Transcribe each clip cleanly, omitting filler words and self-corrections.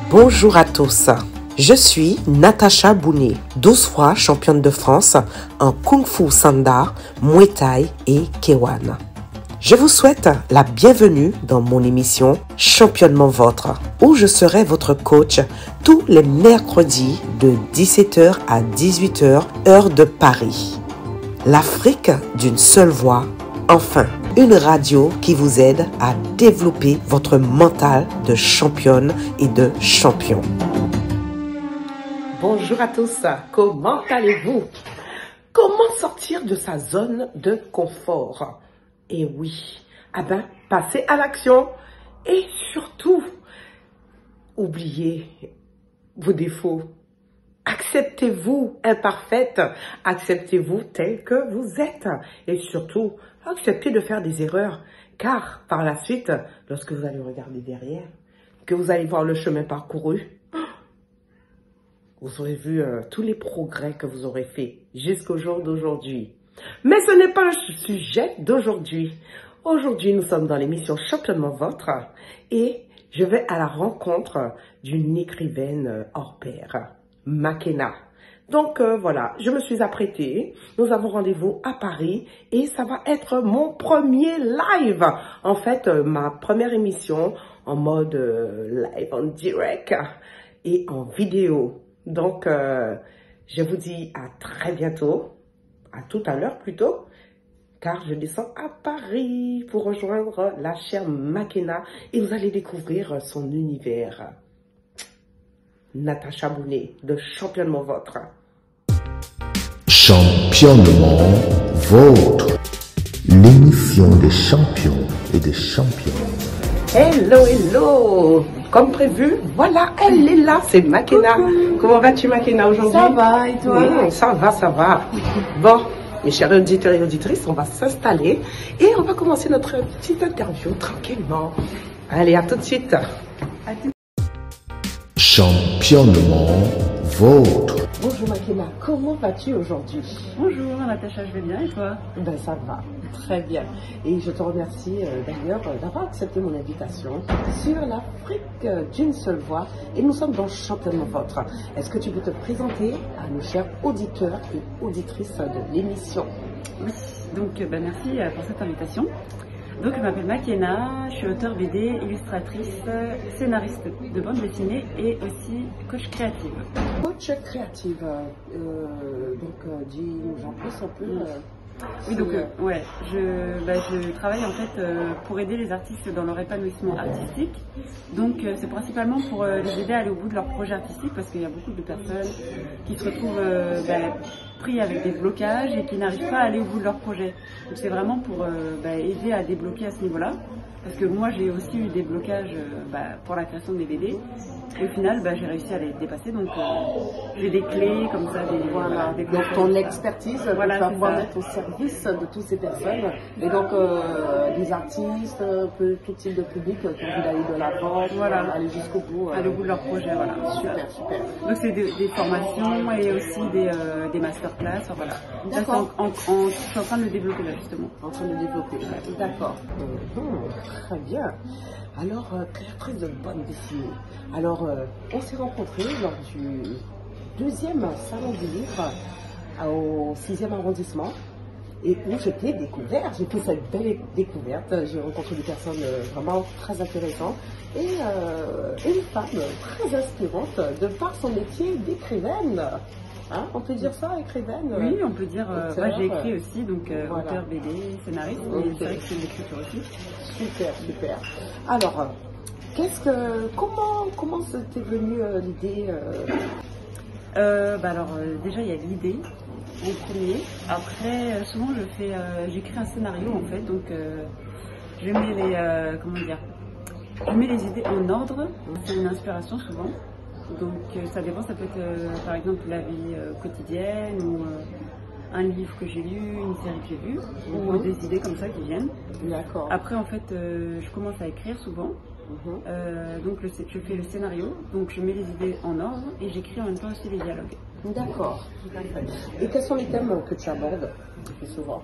Bonjour à tous, je suis Natacha Bounet, 12 fois championne de France en Kung Fu Sanda, Muay Thai et K1. Je vous souhaite la bienvenue dans mon émission Championnement Vôtre, où je serai votre coach tous les mercredis de 17h à 18h, heure de Paris. L'Afrique d'une seule voix, enfin, une radio qui vous aide à développer votre mental de championne et de champion. Bonjour à tous, comment allez-vous? Comment sortir de sa zone de confort? Et oui, passez à l'action et surtout, oubliez vos défauts. Acceptez-vous imparfaite, acceptez-vous tel que vous êtes et surtout, acceptez de faire des erreurs car par la suite, lorsque vous allez regarder derrière, que vous allez voir le chemin parcouru, vous aurez vu tous les progrès que vous aurez fait jusqu'au jour d'aujourd'hui. Mais ce n'est pas un sujet d'aujourd'hui. Aujourd'hui, nous sommes dans l'émission Championnement Vôtre et je vais à la rencontre d'une écrivaine hors pair, Makena. Donc voilà, je me suis apprêtée. Nous avons rendez-vous à Paris et ça va être mon premier live. En fait, ma première émission en mode live en direct et en vidéo. Donc, je vous dis à très bientôt. À tout à l'heure plutôt, car je descends à Paris pour rejoindre la chère Makena et vous allez découvrir son univers. Natacha Bounet de Championnement Vôtre. Championnement Vôtre, l'émission des champions et des championnes. Hello, hello. Comme prévu, voilà, elle est là, c'est Makena. Comment vas-tu, Makena, aujourd'hui? Ça va, et toi? Ça va, ça va. Bon, mes chers auditeurs et auditrices, on va s'installer et on va commencer notre petite interview tranquillement. Allez, à tout de suite. Championnement Vôtre. Bonjour Makena, comment vas-tu aujourd'hui? Bonjour Natacha, je vais bien et toi? Ben ça va, très bien. Et je te remercie d'ailleurs d'avoir accepté mon invitation sur l'Afrique d'une seule voix. Et nous sommes dans Championnement Vôtre. Est-ce que tu peux te présenter à nos chers auditeurs et auditrices de l'émission? Oui, donc merci pour cette invitation. Donc je m'appelle Makena, je suis auteure BD, illustratrice, scénariste de bande dessinée et aussi coach créative. Coach créative, dis-nous en plus un peu. Oui, donc je travaille en fait pour aider les artistes dans leur épanouissement artistique. Donc c'est principalement pour les aider à aller au bout de leur projet artistique parce qu'il y a beaucoup de personnes qui se retrouvent pris avec des blocages et qui n'arrivent pas à aller au bout de leur projet. Donc c'est vraiment pour aider à débloquer à ce niveau-là. Parce que moi j'ai aussi eu des blocages pour la création des BD. Et au final j'ai réussi à les dépasser. Donc j'ai des clés comme ça, des donc ton expertise, voilà, tu vas pouvoir mettre au service de toutes ces personnes. Et donc des artistes, tout type de public qui ont envie d'aller de l'avant, voilà, aller jusqu'au bout. Aller au bout de leur projet, voilà. Super, super. Donc c'est des formations et aussi des masterclass. Voilà. D'accord. Je suis en train de le développer là justement. En train de développer. D'accord. Très bien. Alors, créatrice de bande dessinée. Alors, on s'est rencontrés lors du 2e salon du livre au 6e arrondissement et où je t'ai découvert. J'ai fait cette belle découverte. J'ai rencontré des personnes vraiment très intéressantes et une femme très inspirante de par son métier d'écrivaine. Hein, on peut dire ça, écrivaine? Oui, on peut dire. J'ai écrit aussi, donc voilà. auteur BD, scénariste, mais c'est vrai que c'est de l'écriture aussi. Super, super. Alors, comment t'est venue l'idée Déjà, il y a l'idée en premier. Après, souvent, j'écris un scénario en fait, donc je mets les idées en ordre. C'est une inspiration souvent. Donc ça dépend, ça peut être par exemple la vie quotidienne ou un livre que j'ai lu, une série que j'ai vue, ou des idées comme ça qui viennent. D'accord. Après en fait je commence à écrire souvent, donc je fais le scénario, donc je mets les idées en ordre et j'écris en même temps aussi les dialogues. D'accord, tout à fait. Et quels sont les thèmes que tu abordes le plus souvent?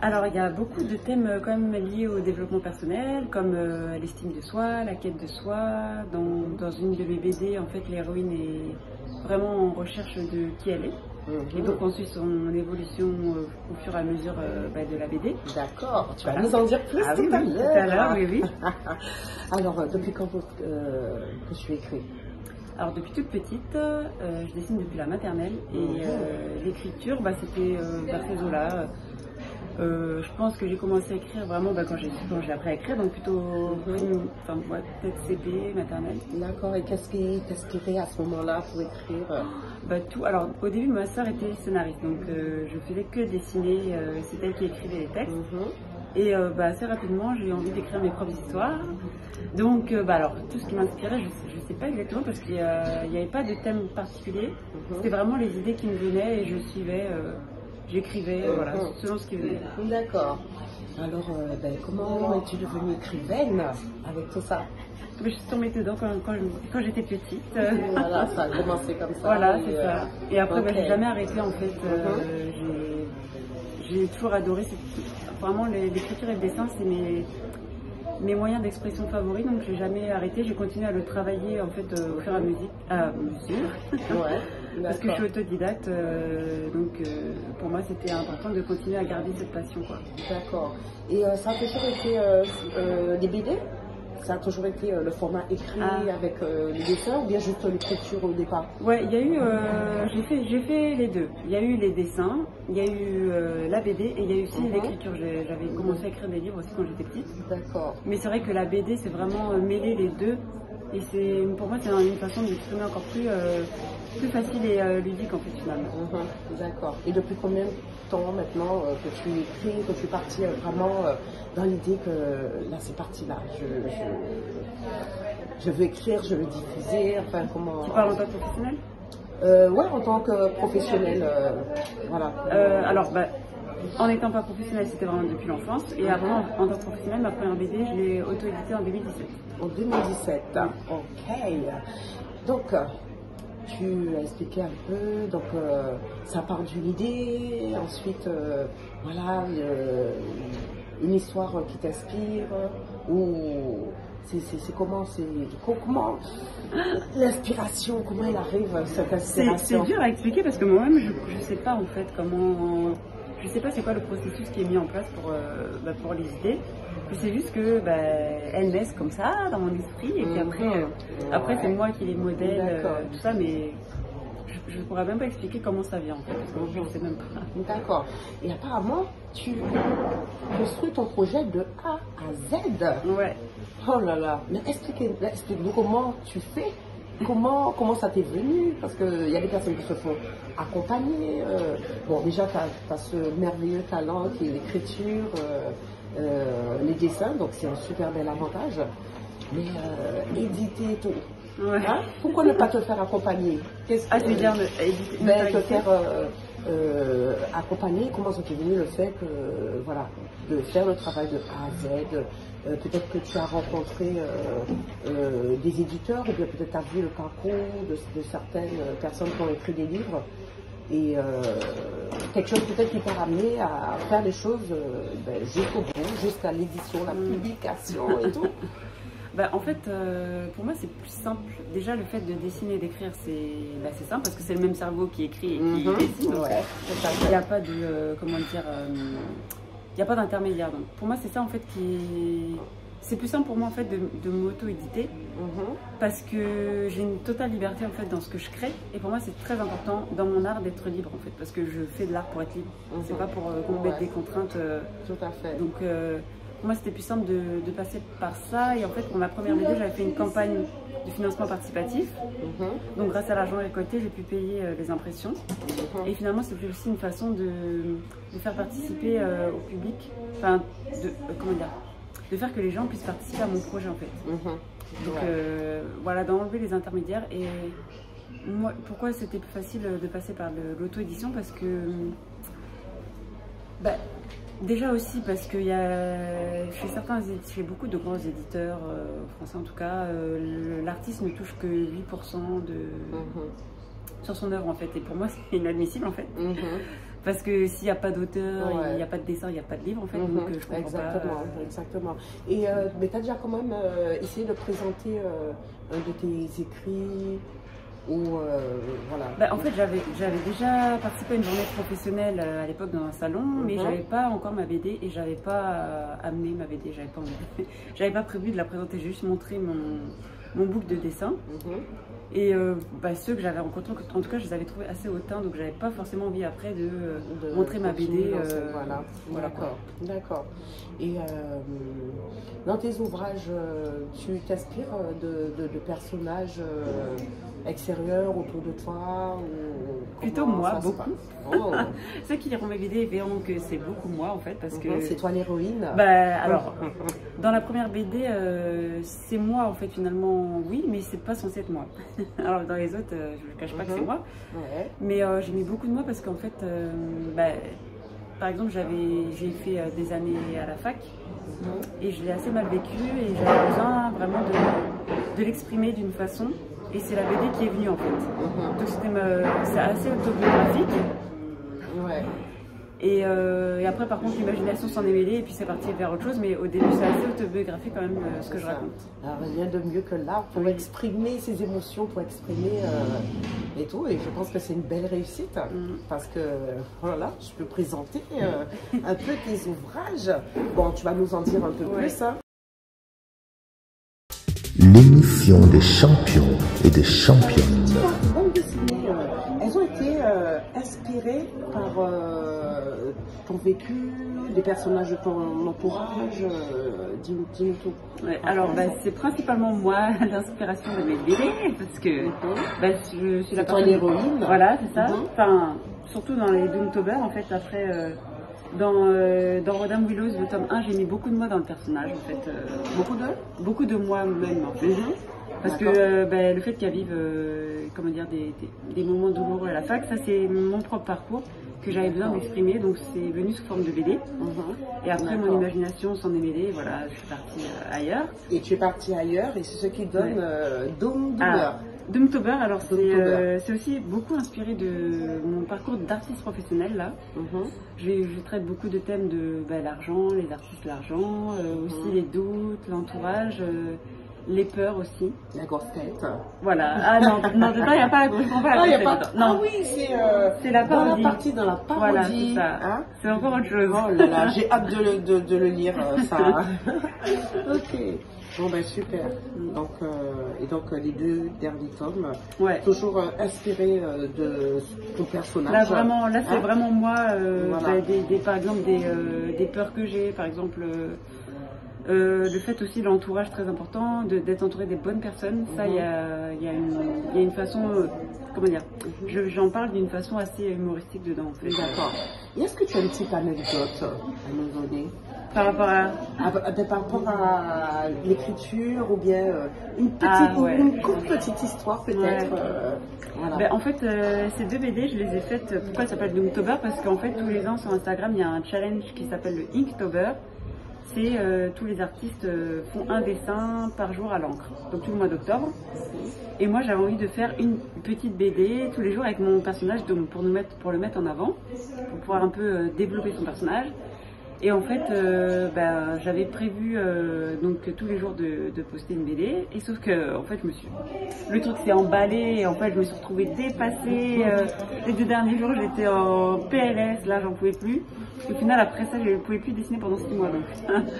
Alors, il y a beaucoup de thèmes quand même liés au développement personnel, comme l'estime de soi, la quête de soi. Dans une de mes BD, en fait, l'héroïne est vraiment en recherche de qui elle est. Et donc on suit son évolution au fur et à mesure de la BD. D'accord, tu vas nous en dire plus tout à l'heure. Tout à l'heure, oui. Alors, depuis quand que tu écris? Alors depuis toute petite, je dessine depuis la maternelle et l'écriture, c'était vers ces eaux-là. Je pense que j'ai commencé à écrire vraiment quand j'ai appris à écrire, donc plutôt peut-être CP, maternelle. D'accord, et qu'est-ce qui t'inspirait à ce moment-là pour écrire? Tout. Alors au début, ma soeur était scénariste, donc je faisais que dessiner, c'est elle qui écrivait les textes. Et assez rapidement, j'ai eu envie d'écrire mes propres histoires. Donc, alors, tout ce qui m'inspirait, je ne sais pas exactement parce qu'il n'y avait pas de thème particulier. C'était vraiment les idées qui me venaient et je suivais, j'écrivais, voilà, selon ce qui venait. D'accord. Alors, comment es-tu devenue écrivaine avec tout ça? Je suis tombée dedans quand j'étais petite. Voilà, ça a commencé comme ça. Voilà, c'est ça. Et après, j'ai jamais arrêté en fait. J'ai toujours adoré vraiment l'écriture et le dessin, c'est mes moyens d'expression favoris, donc j'ai jamais arrêté. J'ai continué à le travailler en fait au fur et à mesure. Ouais, parce que je suis autodidacte, donc pour moi c'était important de continuer à garder cette passion, quoi. D'accord. Et ça a toujours été des BD? Ça a toujours été le format écrit avec les dessins ou bien juste l'écriture au départ? Ouais, il y a eu, j'ai fait les deux. Il y a eu les dessins, il y a eu la BD et il y a eu aussi l'écriture. J'avais commencé à écrire des livres aussi quand j'étais petite. D'accord. Mais c'est vrai que la BD, c'est vraiment mêler les deux. Et pour moi, c'est une façon d'exprimer encore plus facile et ludique en fait finalement. D'accord. Et depuis combien de temps maintenant que tu écris, que tu es partie vraiment dans l'idée que là c'est parti là, je veux écrire, je veux diffuser, enfin comment... Tu parles en tant que professionnel? Ouais, en tant que professionnel, voilà. Alors, en étant pas professionnel, c'était vraiment depuis l'enfance. Et après, en tant que professionnel, ma première BD, je l'ai auto-éditée en 2017. En 2017, ok. Donc, tu as expliqué un peu, donc ça part d'une idée, ensuite, voilà, une histoire qui t'inspire, ou c'est comment l'inspiration, comment elle arrive, cette inspiration? C'est dur à expliquer parce que moi-même, je ne sais pas en fait comment... Je sais pas c'est quoi le processus qui est mis en place pour les idées. C'est juste que elles naissent comme ça dans mon esprit et puis après c'est moi qui les modèle, tout ça, mais je ne pourrais même pas expliquer comment ça vient en fait, parce que je ne sais même pas. D'accord. Et apparemment, tu construis ton projet de A à Z. Ouais. Oh là là. Mais explique-nous comment tu fais. Comment ça t'est venu? Parce qu'il y a des personnes qui se font accompagner. Bon, déjà, tu as ce merveilleux talent qui est l'écriture, les dessins, donc c'est un super bel avantage. Mais éditer tout. Ouais. Hein? Pourquoi ne pas te faire accompagner? Tu veux dire éditer? Te faire accompagner. Comment ça t'est venu le fait que, voilà, de faire le travail de A à Z? Peut-être que tu as rencontré des éditeurs ou bien peut-être tu as vu le parcours de certaines personnes qui ont écrit des livres et quelque chose peut-être qui t'a ramené à faire les choses jusqu'au bout, jusqu'à l'édition, la publication et tout. En fait, pour moi, c'est plus simple. Déjà, le fait de dessiner et d'écrire, c'est simple parce que c'est le même cerveau qui écrit et qui dessine. Ouais, il n'y a pas de, il n'y a pas d'intermédiaire. Donc, pour moi, c'est ça en fait c'est plus simple pour moi en fait de m'auto-éditer parce que j'ai une totale liberté en fait dans ce que je crée et pour moi c'est très important dans mon art d'être libre en fait parce que je fais de l'art pour être libre. C'est pas pour qu'on mette des contraintes. Tout à fait. Donc pour moi c'était plus simple de passer par ça et en fait pour ma première BD j'avais fait une campagne de financement participatif. Donc grâce à l'argent récolté j'ai pu payer les impressions et finalement c'était aussi une façon de faire participer au public, enfin de faire que les gens puissent participer à mon projet en fait. Donc voilà, d'enlever les intermédiaires. Et moi, pourquoi c'était plus facile de passer par l'auto-édition? Parce que déjà aussi parce que chez beaucoup de grands éditeurs français en tout cas, l'artiste ne touche que 8% sur son œuvre en fait, et pour moi c'est inadmissible en fait. Parce que s'il n'y a pas d'auteur, il n'y a pas de dessin, il n'y a pas de livre en fait. Donc je comprends exactement, pas. Exactement. Et, mais tu as déjà quand même essayé de présenter un de tes écrits ou voilà. Bah, en fait, j'avais déjà participé à une journée professionnelle à l'époque dans un salon, mais j'avais pas encore ma BD et j'avais pas amené ma BD, j'avais pas prévu de la présenter, j'ai juste montré mon book de dessin. Et bah, ceux que j'avais rencontrés, en tout cas, je les avais trouvés assez hautains, donc j'avais pas forcément envie après de montrer ma BD. Voilà. D'accord. Et dans tes ouvrages, tu t'inspires de personnages extérieurs autour de toi ou plutôt moi, beaucoup. Oh. Ceux qui liront mes BD verront que c'est beaucoup moi en fait, parce que c'est toi l'héroïne. Bah alors, dans la première BD, c'est moi en fait finalement, oui, mais c'est pas censé être moi. Alors dans les autres, je ne cache pas que c'est moi, mais j'ai mis beaucoup de moi parce qu'en fait, bah, par exemple, j'ai fait des années à la fac et je l'ai assez mal vécu et j'avais besoin vraiment de l'exprimer d'une façon. Et c'est la BD qui est venue en fait. Donc c'est assez autobiographique. Et après par contre l'imagination s'en est mêlée et puis c'est parti vers autre chose. Mais au début c'est assez autobiographique quand même ce que je raconte. Alors, rien de mieux que l'art pour exprimer ses émotions, pour exprimer et tout. Et je pense que c'est une belle réussite parce que voilà, je peux présenter un peu tes ouvrages. Bon, tu vas nous en dire un peu plus. Hein. L'émission des champions et des championnes. Les bandes dessinées, elles ont été inspirées par ton vécu, des personnages de ton entourage, dis-nous tout. Alors, bah, c'est principalement moi l'inspiration de mes BD, parce que bah, je suis la personne... l'héroïne. Voilà, c'est ça. Enfin, surtout dans les Doomtober, en fait, après... Dans Rodham Willows, le tome 1, j'ai mis beaucoup de moi dans le personnage, en fait. Beaucoup de moi-même, en fait. Parce que bah, le fait qu'elle vive comment dire, des moments douloureux à la fac, ça c'est mon propre parcours que j'avais besoin d'exprimer, donc c'est venu sous forme de BD. Et après mon imagination s'en est mêlée, voilà, je suis partie ailleurs. Et tu es partie ailleurs, et c'est ce qui donne Doomtober. Doomtober, alors c'est aussi beaucoup inspiré de mon parcours d'artiste professionnel là. Je traite beaucoup de thèmes de l'argent, les artistes, l'argent, aussi les doutes, l'entourage, les peurs aussi. La grosse tête. Voilà. Ah non, dedans il n'y a pas la grosse tête. Non, oui, c'est la parodie. Dans la parodie. Voilà, c'est ça. Hein, c'est encore autre chose. Oh là là, j'ai hâte de le lire, ça. Ok. Bon ben super. Donc, et donc les deux derniers tomes, toujours inspirés de ton personnage. Là vraiment, c'est vraiment moi. Par exemple des peurs que j'ai, par exemple. Le fait aussi de l'entourage très important, d'être entouré des bonnes personnes, ça il y a une façon, comment dire, j'en parle d'une façon assez humoristique dedans en fait. D'accord. Et est-ce que tu as une petite anecdote à nous donner par rapport à l'écriture ou bien une petite histoire peut-être voilà. Ben, en fait, ces deux BD, je les ai faites, pourquoi elles s'appellent Doomtober? Parce qu'en fait tous les ans sur Instagram il y a un challenge qui s'appelle le Inktober. C'est tous les artistes font un dessin par jour à l'encre, donc tout le mois d'octobre. Et moi j'avais envie de faire une petite BD tous les jours avec mon personnage pour le mettre en avant, pour pouvoir un peu développer son personnage. Et en fait, j'avais prévu donc tous les jours de poster une BD, et sauf que en fait le truc s'est emballé, et en fait je me suis retrouvée dépassée. Les 2 derniers jours j'étais en PLS, là j'en pouvais plus. Au final après ça je ne pouvais plus dessiner pendant 6 mois donc.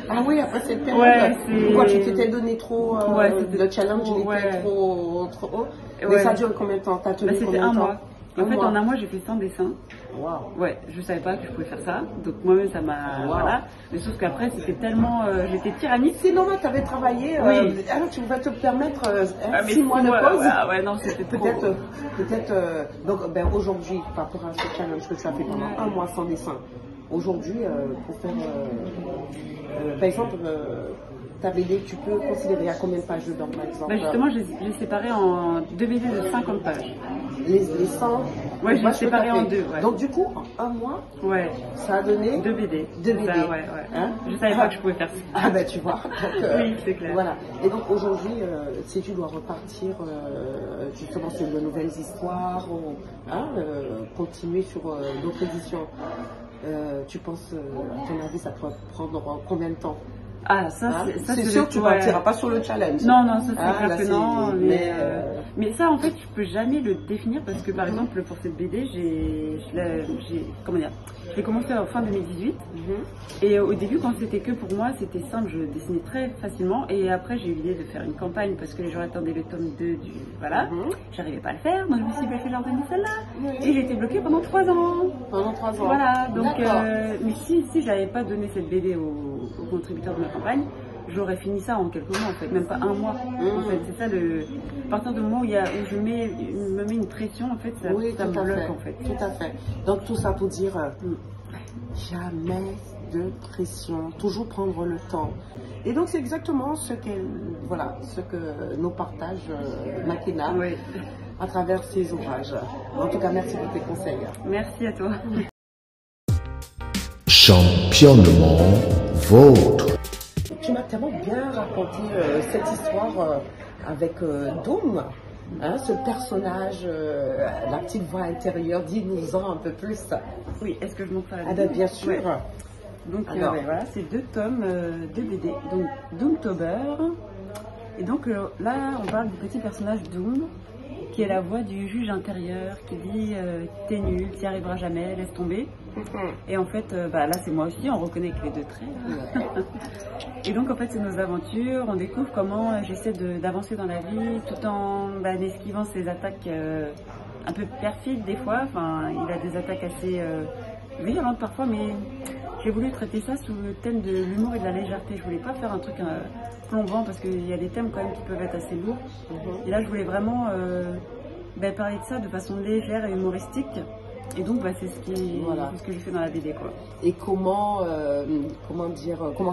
Ah oui, après cette période. Pourquoi tu t'étais donné trop le challenge était trop haut. Mais ça dure combien de temps? T'as tenu c'était un mois. En fait, en un mois, j'ai fait 100 dessins. Ouais, je savais pas que je pouvais faire ça. Donc moi-même, ça m'a... Voilà. Mais sauf qu'après, c'était tellement... j'étais tyrannique. C'est normal, tu avais travaillé. Alors, tu vas te permettre 6 mois de pause. Ouais, non, c'était peut-être... donc, aujourd'hui, par rapport à ce challenge que tu as fait pendant un mois sans dessin, aujourd'hui, pour faire... par exemple... ta BD, tu peux considérer à combien de pages dedans, par exemple? Bah justement, j'ai séparé en 2 BD de 50 pages. Les 100. Ouais, j'ai séparé en 2. Ouais. Donc, du coup, en un mois, ouais, ça a donné 2 BD. 2 BD. Ça, ouais. Hein? Je savais pas que je pouvais faire ça. Ah, ben, tu vois. Donc, oui, c'est clair. Voilà. Et donc, aujourd'hui, si tu dois repartir justement sur de nouvelles histoires, ou continuer sur d'autres éditions, tu penses, à ton avis, ça pourrait prendre combien de temps? Ah, ça, c'est sûr que tu ne partiras pas sur le challenge. Non, ça c'est clair que non. Mais ça, en fait, je peux jamais le définir parce que, par exemple, pour cette BD, j'ai commencé en fin 2018. Et au début, quand c'était que pour moi, c'était simple, je dessinais très facilement. Et après, j'ai eu l'idée de faire une campagne parce que les gens attendaient le tome 2 du. Voilà. J'arrivais pas à le faire, donc je me suis dit, je vais leur donner celle-là. Et j'ai été bloquée pendant 3 ans. Pendant 3 ans. Voilà. Donc, mais si j'avais pas donné cette BD aux contributeurs de ma campagne, j'aurais fini ça en quelques mois en fait, même pas un mois. En fait, c'est ça à partir du moment où je me mets une pression en fait, ça me bloque en fait. Tout à fait. Donc tout ça pour dire jamais de pression, toujours prendre le temps. Et donc c'est exactement ce que nous partage Makena à travers ses ouvrages. En tout cas, merci pour tes conseils. Merci à toi. Championnement vôtre. Tu m'as tellement bien raconté cette histoire avec Doom, ce personnage, la petite voix intérieure. Dis-nous-en un peu plus. Oui, est-ce que je montre la BD? Ah ben bien sûr. Ouais. Donc voilà, c'est 2 tomes de BD. Donc Doomtober. Et donc là, on parle du petit personnage Doom, qui est la voix du juge intérieur, qui dit t'es nul, t'y arriveras jamais, laisse tomber. Et en fait, là c'est moi aussi, on reconnaît que les 2 traits. Et donc en fait c'est nos aventures, on découvre comment j'essaie d'avancer dans la vie tout en esquivant ces attaques un peu perfides des fois. Enfin, il a des attaques assez violentes parfois, mais j'ai voulu traiter ça sous le thème de l'humour et de la légèreté. Je voulais pas faire un truc plombant parce qu'il y a des thèmes quand même qui peuvent être assez lourds. Et là je voulais vraiment parler de ça de façon légère et humoristique. Et donc c'est ce que j'ai fait dans la BD quoi. Et comment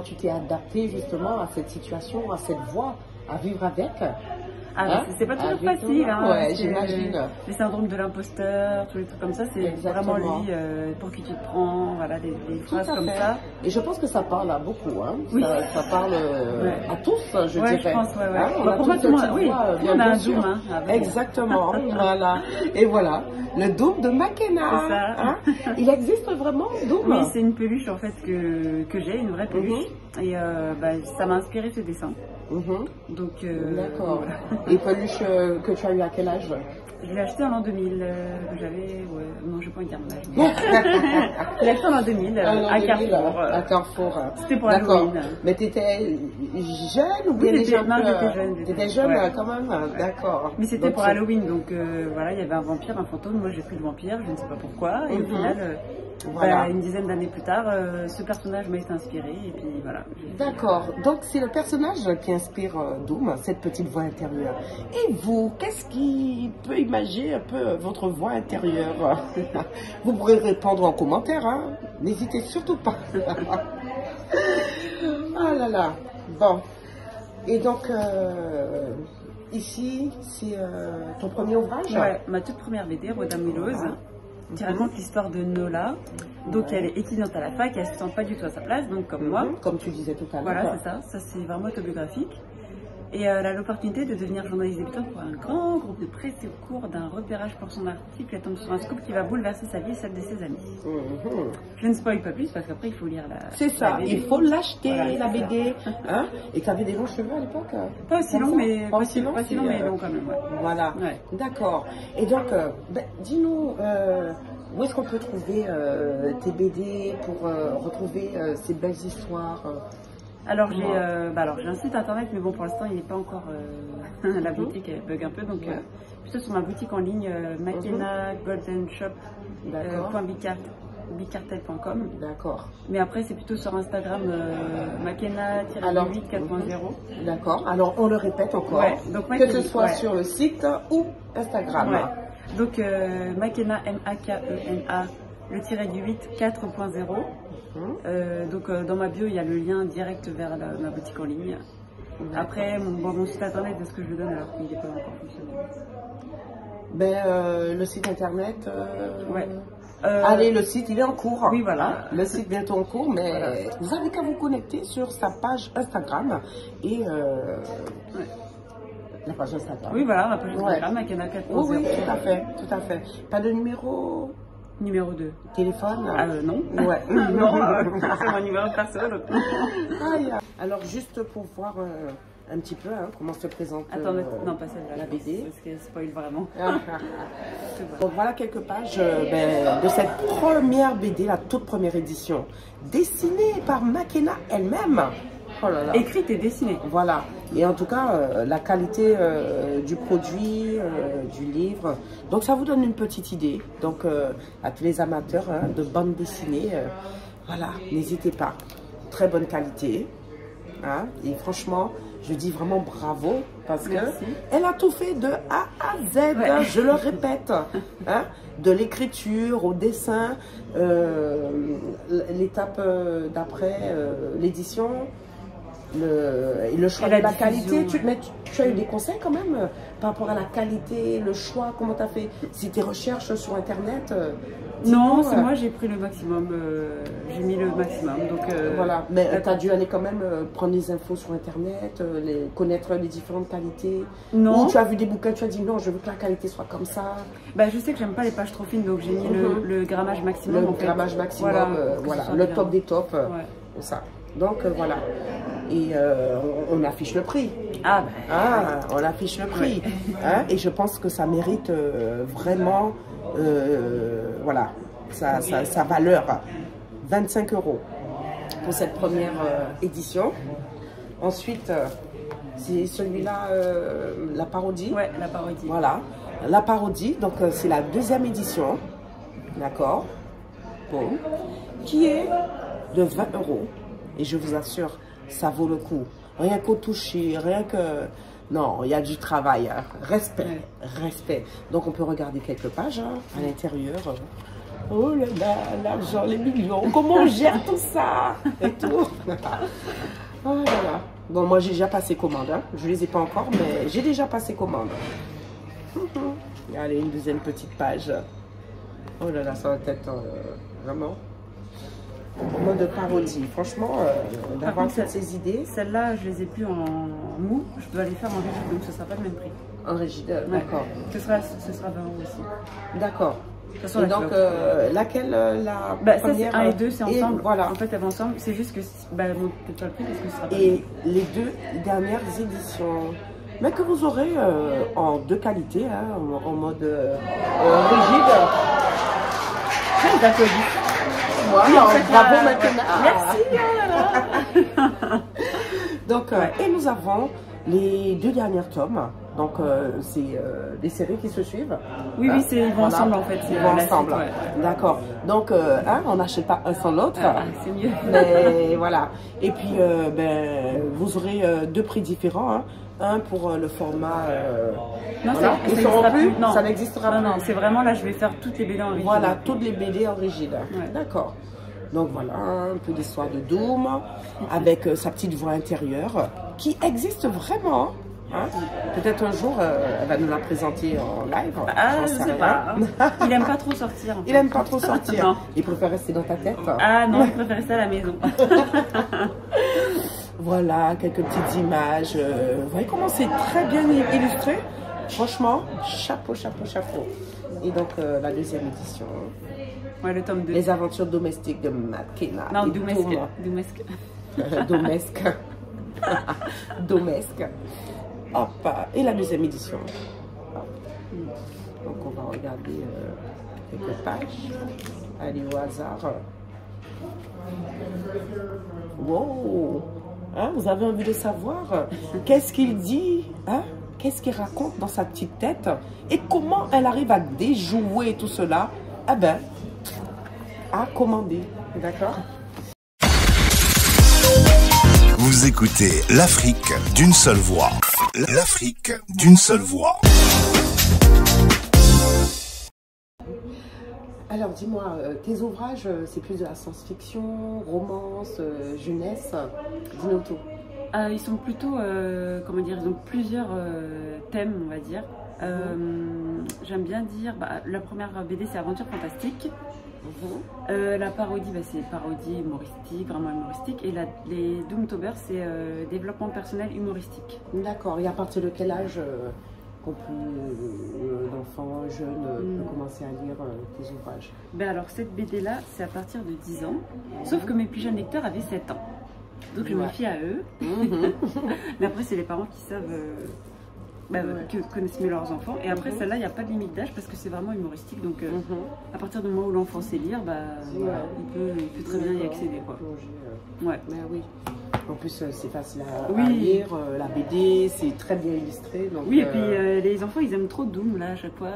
tu t'es adapté justement à cette situation, à cette voie, à vivre avec? C'est pas toujours facile. Ouais, j'imagine. Les syndromes de l'imposteur, tous les trucs comme ça, c'est vraiment lui pour qui tu te prends, voilà, des phrases comme ça. Et je pense que ça parle à beaucoup, Oui. Ça parle à tous, je dirais. Je pense, on a tous on a un Doom, Exactement, voilà. Et voilà, le Doom de Makena. C'est ça. Il existe vraiment, Doom? Oui, c'est une peluche en fait que j'ai, une vraie peluche. Et ça m'a inspiré ce dessin. Donc, d'accord. Et peluche que tu as eu à quel âge? Je l'ai acheté en l'an 2000. Non, je vais pas dire mon âge. Je l'ai acheté en l'an 2000 à Carrefour. À Carrefour. C'était pour Halloween. Mais tu étais jeune ou bien déjà Non, j'étais jeune. Tu étais jeune quand même, d'accord. Mais c'était pour Halloween, donc voilà, il y avait un vampire, un fantôme. Moi, j'ai pris le vampire, je ne sais pas pourquoi. Et au final, une dizaine d'années plus tard, ce personnage m'a été inspiré. Et puis voilà. D'accord. Donc c'est le personnage qui inspire Doom, cette petite voix intérieure. Et vous, qu'est-ce qui peut imaginer un peu votre voix intérieure? Vous pourrez répondre en commentaire, n'hésitez surtout pas. Ah là là. Bon. Et donc, ici, c'est ton premier ouvrage? Ouais, ma toute première BD, Rodin Mulhouse. Qui raconte l'histoire de Nola. Donc elle est étudiante à la fac, elle ne se sent pas du tout à sa place, donc comme moi. Comme tu disais tout à l'heure. Voilà, c'est ça. Ça, c'est vraiment autobiographique. Et elle a l'opportunité de devenir journaliste débutante pour un grand groupe de presse et au cours d'un repérage pour son article, elle tombe sur un scoop qui va bouleverser sa vie et celle de ses amis. Je ne spoil pas plus parce qu'après il faut lire la. C'est ça, il faut l'acheter, la BD. Et tu avais des longs cheveux à l'époque? Pas aussi long, mais pas si long, mais long quand même. Voilà, d'accord. Et donc, dis-nous, où est-ce qu'on peut trouver tes BD pour retrouver ces belles histoires? Alors j'ai un site internet, mais bon pour l'instant il n'est pas encore la boutique, elle bug un peu, donc plutôt sur ma boutique en ligne Makena Golden Shop bicartel.com. D'accord. Mais après c'est plutôt sur Instagram Makena-8 4.0. D'accord. Alors on le répète encore, donc, que ce soit sur le site ou Instagram. Donc Makena M-A-K-E-N-A le -8 4.0. Donc dans ma bio il y a le lien direct vers ma boutique en ligne. Après, mon site internet, est-ce que je le donne alors qu'il n'est pas encore fonctionnel? Le site internet... Ouais. Allez, le site, il est en cours. Oui, voilà. Le site bientôt en cours, mais voilà. Vous avez qu'à vous connecter sur sa page Instagram et... Ouais. La page Instagram. Oui, voilà, la page Instagram, Makena 4.0. Oui, tout à fait, tout à fait. Pas de numéro... Numéro 2. Téléphone? Non. Ouais. Non, c'est mon numéro perso. Donc... Alors, juste pour voir un petit peu comment se présente Attends, non, pas celle-là. la BD. Parce qu'elle spoil vraiment. Donc, voilà quelques pages de cette première BD, la toute première édition, dessinée par Makena elle-même. Oh là là. Écrite et dessinée. Voilà. Et en tout cas, la qualité du produit, du livre. Donc, ça vous donne une petite idée. Donc, à tous les amateurs de bande dessinée, voilà, n'hésitez pas. Très bonne qualité. Hein, et franchement, je dis vraiment bravo parce qu'elle a tout fait de A à Z, ouais. Je le répète. Hein, de l'écriture au dessin, l'étape d'après l'édition. Le choix de la qualité, tu as eu des conseils quand même par rapport à la qualité, le choix, comment tu as fait? Si tes recherches sur internet non, c'est moi j'ai pris le maximum, j'ai mis le maximum. Donc, voilà, mais tu as dû aller quand même prendre les infos sur internet, connaître les différentes qualités. Non. Ou tu as vu des bouquins, tu as dit non, je veux que la qualité soit comme ça. Bah, je sais que j'aime pas les pages trop fines, donc j'ai mis le grammage maximum. Le grammage maximum, voilà, le top des tops, ça. Donc voilà. Et on affiche le prix. On affiche le prix. Ouais. Hein, et je pense que ça mérite vraiment voilà, sa valeur. 25 € pour cette première édition. Ensuite, c'est celui-là, la parodie. Ouais, la parodie. Voilà, la parodie. Donc c'est la deuxième édition. D'accord. Bon. Qui est de 20 €. Et je vous assure, ça vaut le coup. Rien qu'au toucher, rien que... Non, il y a du travail. Hein. Respect, respect. Donc, on peut regarder quelques pages à l'intérieur. Oh là là, l'argent, les millions. Comment on gère tout ça? Et tout. Oh là là. Bon, moi, j'ai déjà passé commande. Hein. Je ne les ai pas encore, mais j'ai déjà passé commande. Allez, une deuxième petite page. Oh là là, ça va être vraiment... En mode parodie, franchement, d'avoir ces idées. Celles-là, je les ai plus en mou, je dois les faire en rigide, donc ce ne sera pas le même prix. En rigide, d'accord. Ce sera 20 € aussi. D'accord. Et donc, laquelle la première, ça, 1 et 2, c'est ensemble. Voilà. En fait, elles vont ensemble. C'est juste que, peut-être pas le prix parce que ce sera pas et les deux dernières éditions, mais que vous aurez en deux qualités, hein, en mode rigide. Très d'applaudis. Voilà, bravo maintenant. Merci. Oh là là. Donc, et nous avons les deux derniers tomes. Donc, c'est des séries qui se suivent. Oui, oui, ils vont ensemble en fait. Ils vont ensemble. D'accord. Donc, on n'achète pas un sans l'autre. C'est mieux. Mais voilà. Et puis, vous aurez deux prix différents. Hein. Un pour le format. Non, voilà. Ça n'existera plus. Non, c'est vraiment là, je vais faire toutes les BD en rigide. Voilà, toutes les BD en rigide. Ouais. D'accord. Donc voilà, un peu d'histoire de Doom avec sa petite voix intérieure qui existe vraiment. Hein? Peut-être un jour, elle va nous la présenter en live. Je sais pas. Il aime pas trop sortir. En fait. Il aime pas trop sortir. Il préfère rester dans ta tête. Ah non, il préfère rester à la maison. Voilà, quelques petites images. Vous voyez comment c'est très bien illustré. Franchement, chapeau, chapeau, chapeau. Et donc, la deuxième édition. Ouais, le tome 2. Les aventures domestiques de Makena. Non, domesque. Domesque. Domesque. Hop. Et la deuxième édition. Donc, on va regarder quelques pages. Allez, au hasard. Wow. Hein, vous avez envie de savoir qu'est-ce qu'il dit, hein? Qu'est-ce qu'il raconte dans sa petite tête et comment elle arrive à déjouer tout cela? Eh ben, à commander, d'accord? Vous écoutez l'Afrique d'une seule voix. L'Afrique d'une seule voix. Alors dis-moi, tes ouvrages, c'est plus de la science-fiction, romance, jeunesse, dis-nous tout. Ils sont plutôt, comment dire, ils ont plusieurs thèmes, on va dire. J'aime bien dire, la première BD c'est Aventure Fantastique. La parodie, c'est parodie humoristique, vraiment humoristique. Et les Doomtober, c'est développement personnel humoristique. D'accord. Et à partir de quel âge l'enfant jeune peut commencer à lire tes ouvrages? Alors cette BD-là, c'est à partir de 10 ans. Sauf que mes plus jeunes lecteurs avaient 7 ans. Donc je me fie à eux. Mais après, c'est les parents qui savent... qui connaissent mieux leurs enfants. Et après, celle-là, il n'y a pas de limite d'âge parce que c'est vraiment humoristique. Donc, à partir du moment où l'enfant sait lire, il peut très bien y accéder. Quoi. Ouais. Mais oui. En plus, c'est facile à lire. La BD, c'est très bien illustré. Donc, oui, et puis les enfants, ils aiment trop Doom, là, à chaque fois.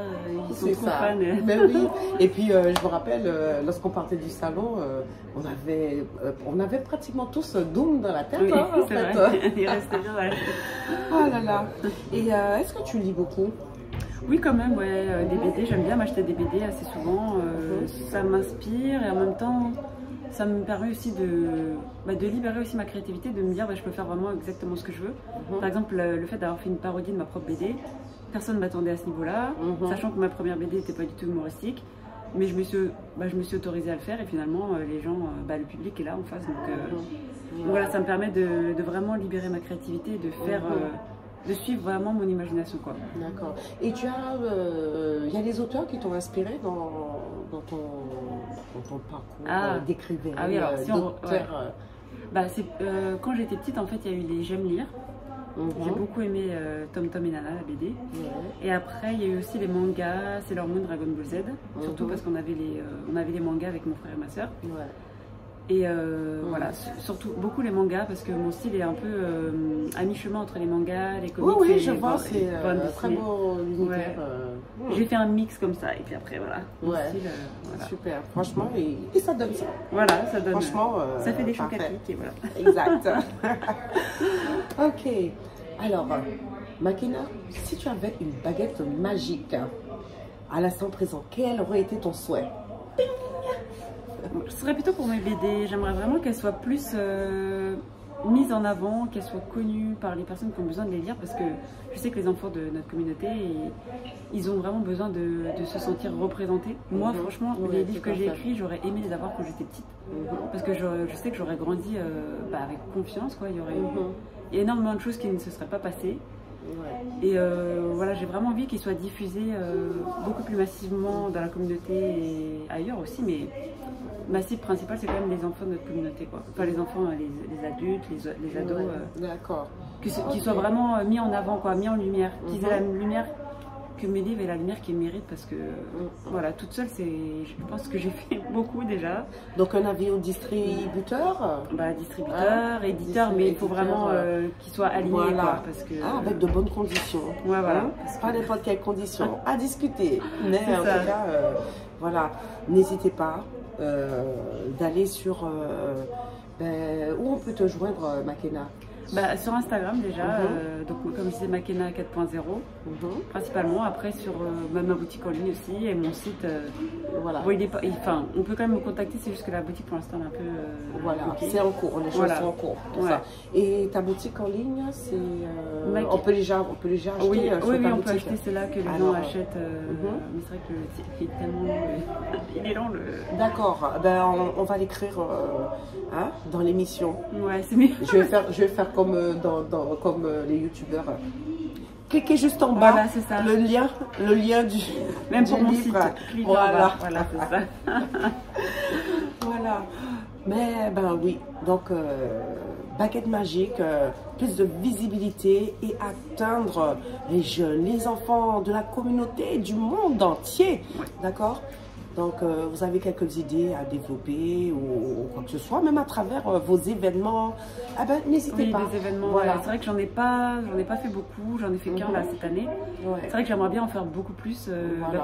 Ils sont trop fans. Mais oui. Et puis, je me rappelle, lorsqu'on partait du salon, on avait pratiquement tous Doom dans la tête. Oui, en c'est fait. vrai. Il restait bien. Ouais. Oh là là. Et est-ce que tu lis beaucoup? Oui, quand même, des BD, j'aime bien m'acheter des BD assez souvent. Ça m'inspire et en même temps, ça me permet aussi de libérer aussi ma créativité, de me dire je peux faire vraiment exactement ce que je veux. Par exemple, le fait d'avoir fait une parodie de ma propre BD, personne ne m'attendait à ce niveau-là, sachant que ma première BD n'était pas du tout humoristique. Mais je me suis autorisée à le faire et finalement, les gens, le public est là en face. Donc voilà, ça me permet de vraiment libérer ma créativité, de faire... de suivre vraiment mon imagination, quoi. D'accord. Et il y a des auteurs qui t'ont inspiré dans ton parcours d'écrivain? Ah oui, alors si quand j'étais petite, en fait, il y a eu les J'aime lire. J'ai beaucoup aimé Tom Tom et Nana, la BD. Et après, il y a eu aussi les mangas, Sailor Moon, Dragon Ball Z. Surtout parce qu'on avait les mangas avec mon frère et ma soeur. Et voilà, surtout beaucoup les mangas parce que mon style est un peu à mi-chemin entre les mangas, les comics. Oui, je vois, c'est très beau univers. J'ai fait un mix comme ça et puis après voilà. Style, voilà. Super, franchement, et ça donne ça. Voilà, ça donne. Franchement, ça fait des chocs à pic et voilà. Exact. Ok, alors, Makena, si tu avais une baguette magique à l'instant présent, quel aurait été ton souhait? Ce serait plutôt pour mes BD. J'aimerais vraiment qu'elles soient plus mises en avant, qu'elles soient connues par les personnes qui ont besoin de les lire parce que je sais que les enfants de notre communauté, ils ont vraiment besoin de se sentir représentés. Moi, franchement, les livres que j'ai écrits, j'aurais aimé les avoir quand j'étais petite parce que je sais que j'aurais grandi avec confiance, quoi. Il y aurait énormément de choses qui ne se seraient pas passées. Et voilà, j'ai vraiment envie qu'ils soient diffusés beaucoup plus massivement dans la communauté et ailleurs aussi, mais ma cible principale c'est quand même les enfants de notre communauté, quoi. Enfin les enfants, les adultes, les ados. D'accord. Qu'ils soient vraiment mis en avant, quoi, mis en lumière, qu'ils aient la lumière, que mes livres aient la lumière qu'ils méritent parce que voilà, toute seule, je pense que j'ai fait beaucoup déjà. Donc un avis au distributeur? Distributeur, éditeur, mais il faut vraiment qu'ils soient alignés, quoi, parce que... avec de bonnes conditions. Ouais, voilà. Pas n'importe quelles conditions, à discuter. Mais en tout cas, voilà, n'hésitez pas d'aller sur... où on peut te joindre, Makena? Sur Instagram déjà, donc comme je disais Makena 4.0 principalement, après sur ma boutique en ligne aussi et mon site. Voilà. Bon, on peut quand même me contacter, c'est juste que la boutique pour l'instant est un peu... voilà, c'est en cours, les choses sont en cours. Ça. Et ta boutique en ligne, c'est... on peut déjà acheter oui, sur ta on boutique. peut acheter, c'est là que les gens achètent. Mais c'est vrai que le titre est tellement... il est long. D'accord, on va l'écrire dans l'émission. Ouais, c'est mieux. Je vais faire comme les youtubeurs. Cliquez juste en bas, voilà, c'est ça. le lien du même pour mon livre. Site. Voilà, voilà, c'est ça. Voilà. Mais oui, donc baguette magique, plus de visibilité et atteindre les jeunes, les enfants de la communauté, du monde entier, d'accord? Donc, vous avez quelques idées à développer ou quoi que ce soit, même à travers vos événements. N'hésitez pas. Des événements. Voilà. C'est vrai que j'en ai pas fait beaucoup. J'en ai fait qu'un là cette année. C'est vrai que j'aimerais bien en faire beaucoup plus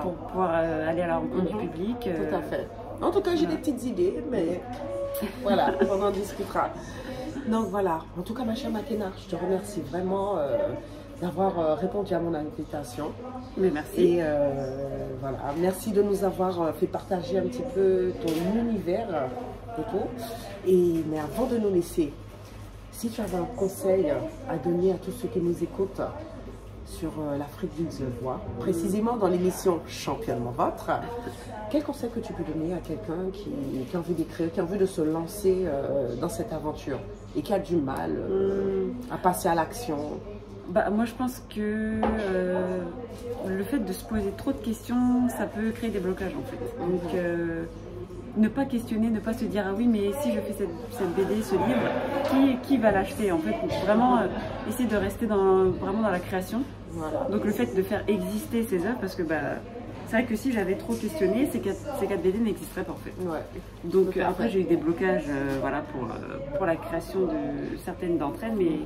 pour pouvoir aller à la rencontre du public. Tout à fait. En tout cas, j'ai des petites idées, mais voilà, on en discutera. Donc voilà. En tout cas, ma chère Makena, je te remercie vraiment d'avoir répondu à mon invitation. Mais merci. Et voilà, merci de nous avoir fait partager un petit peu ton univers et tout. Mais avant de nous laisser, Si tu avais un conseil à donner à tous ceux qui nous écoutent sur l'Afrique d'une seule voix, précisément dans l'émission Championnement Votre, quel conseil que tu peux donner à quelqu'un qui a envie d'écrire, qui a envie de se lancer dans cette aventure et qui a du mal à passer à l'action? Bah, moi je pense que le fait de se poser trop de questions, ça peut créer des blocages en fait. Donc ne pas questionner, ne pas se dire ah oui mais si je fais cette BD, ce livre, qui va l'acheter en fait. Vraiment essayer de rester vraiment dans la création. Voilà. Donc le fait de faire exister ces œuvres, parce que c'est vrai que si j'avais trop questionné, ces 4 BD n'existeraient pas en fait. Ouais. Donc après j'ai eu des blocages voilà, pour la création de certaines d'entre elles, mais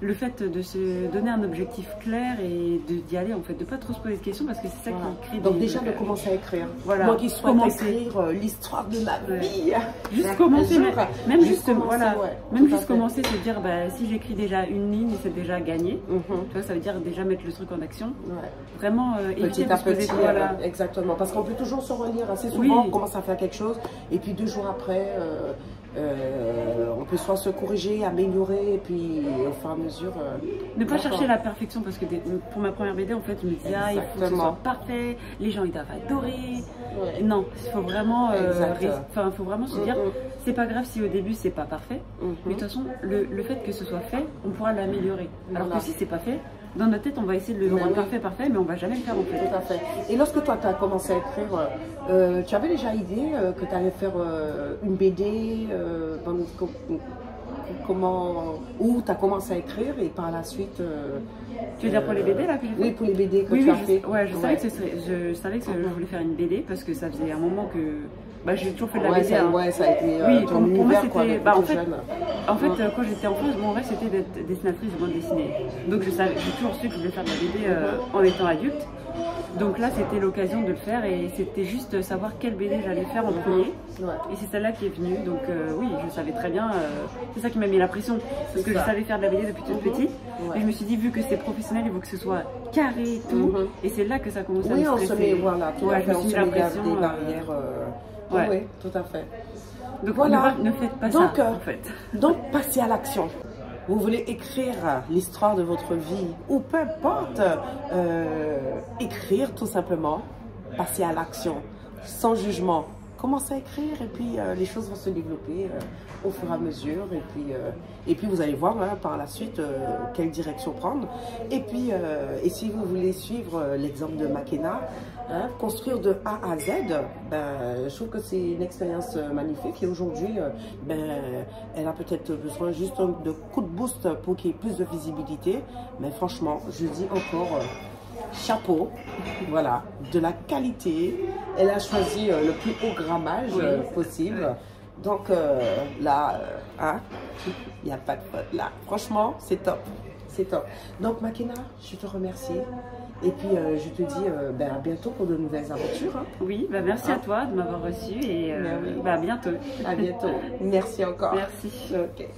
le fait de se donner un objectif clair et d'y aller en fait, de pas trop se poser de questions parce que c'est ça qui crée donc des déjà blocages. de commencer à écrire. Voilà. Moi qui souhaite écrire l'histoire de ma vie. Juste commencer, même juste commencer, commencer, se dire si j'écris déjà une ligne, c'est déjà gagné. Tu vois, ça veut dire déjà mettre le truc en action. Vraiment petit à petit, voilà. Exactement. Parce qu'on peut toujours se relire. Assez souvent, on commence à faire quelque chose et puis 2 jours après, on peut soit se corriger, améliorer et puis au fur et à mesure. Ne pas chercher la perfection parce que pour ma première BD, en fait, je me disais il faut que ce soit parfait, les gens ils doivent adorer. Non, il faut vraiment, faut vraiment se dire c'est pas grave si au début c'est pas parfait, mais de toute façon le fait que ce soit fait, on pourra l'améliorer. Alors que si c'est pas fait, dans notre tête, on va essayer de le rendre parfait, mais on va jamais le faire en fait. Tout à fait. Et lorsque toi, tu as commencé à écrire, tu avais déjà idée que tu allais faire une BD où tu as commencé à écrire et par la suite... tu veux dire pour les BD là que j'ai fait? Oui, pour les BD que tu as fait. Ouais, je savais que je voulais faire une BD parce que ça faisait un moment que... j'ai toujours fait de la BD. Ça a été ton univers, quoi, en fait, quand j'étais enfant, mon rêve c'était d'être dessinatrice de bande dessinée. Donc j'ai toujours su que je voulais faire de la BD en étant adulte. Donc là, c'était l'occasion de le faire et c'était juste savoir quelle BD j'allais faire en premier. Et c'est celle-là qui est venue. Donc oui, je savais très bien. C'est ça qui m'a mis la pression. Parce que je savais faire de la BD depuis toute petite. Et je me suis dit, vu que c'est professionnel, il faut que ce soit carré et tout. Et c'est là que ça commence à me stresser. Oui, on se met, voilà, tout à fait, on se met des barrières. Oui, tout à fait. Donc voilà, ne faites pas ça en fait. Donc passez à l'action. Vous voulez écrire l'histoire de votre vie ou peu importe, écrire tout simplement, passer à l'action, sans jugement. Commencez à écrire et puis les choses vont se développer au fur et à mesure et puis vous allez voir par la suite quelle direction prendre. Et puis si vous voulez suivre l'exemple de Makena, construire de A à Z, je trouve que c'est une expérience magnifique et aujourd'hui elle a peut-être besoin juste de coups de boost pour qu'il y ait plus de visibilité, mais franchement je dis encore chapeau, voilà, de la qualité. Elle a choisi le plus haut grammage possible. Donc là, il n'y a pas de faute là. Franchement, c'est top. C'est top. Donc Makena, je te remercie. Et puis je te dis à bientôt pour de nouvelles aventures. Oui, merci à toi de m'avoir reçu et à bientôt. À bientôt. Merci encore. Merci. Okay.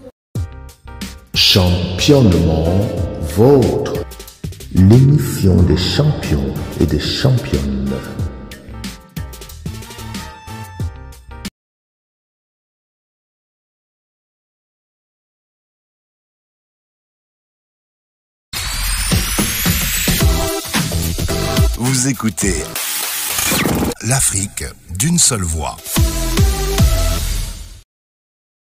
Championnement Votre. L'émission des champions et des championnes. Vous écoutez l'Afrique d'une seule voix.